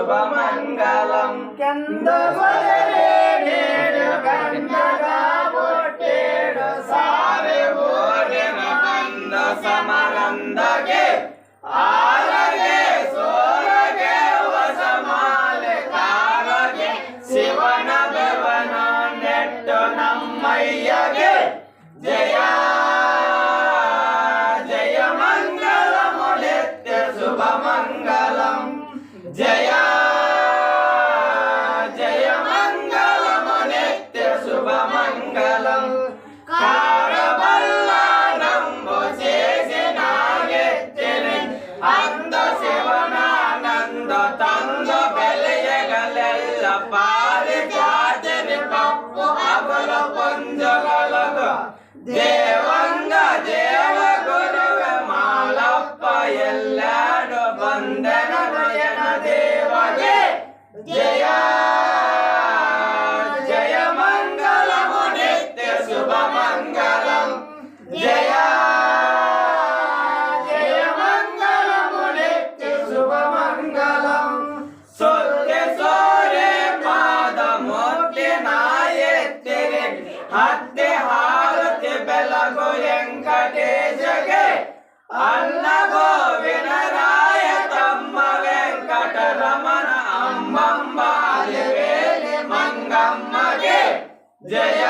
శుభమంగళం కందగొలరేడు కందగా బొట్టేడు సారె ఓడిన నంద సమరందగే ಆರಗೆ ಸೋರಗೆ ವಸಮಾಲೆ ಕಾರಗೆ ಶಿವನ ಬೆವನ ನೆಟ್ಟು ನಮ್ಮಯ್ಯಗೆ ಜಯ ಜಯ ಮಂಗಲಮು ನಿತ್ಯ ಶುಭ ಮಂಗಲಂ ಜಯ ಜಯ ಮಂಗಲಮು ನಿತ್ಯ ಶುಭ ಮಂಗಲಂ ಕಾರಬಲ್ಲ ನಂಬು చేసి నాగెತ್ತಿని ಅಂದ ಶಿವನಾನಂದ ತಂದ ಬೆಲೆಯಗಲೆಲ್ಲ ಪಾರಿ ಜಾತಿರಿ ಪಪ್ಪು ಅವಲ ಪಂಜಗಳದು ದೇವಂಗ ದೇವ ಗುರುವೆ ಮಾಲಪ್ಪ ಎಲ್ಲಾಡು ಬಂದನ ನಯನ ದೇವಗೆ ಜಯ ಜಯ ಮಂಗಲಮು ನಿತ್ಯ ಶುಭ ಮಂಗಲಂ ಜಯ ಹತ್ತೆ ಹಾರತಿ ಬೆಳಗು ವೆಂಕಟೇಶಗೆ ಅನ್ನ ಗೋವಿನರಾಯ ತಮ್ಮ ವೆಂಕಟರಮಣ ಅಮ್ಮಂಬ ವೇಲೆ ಮಂಗಮ್ಮಗೆ ಜಯ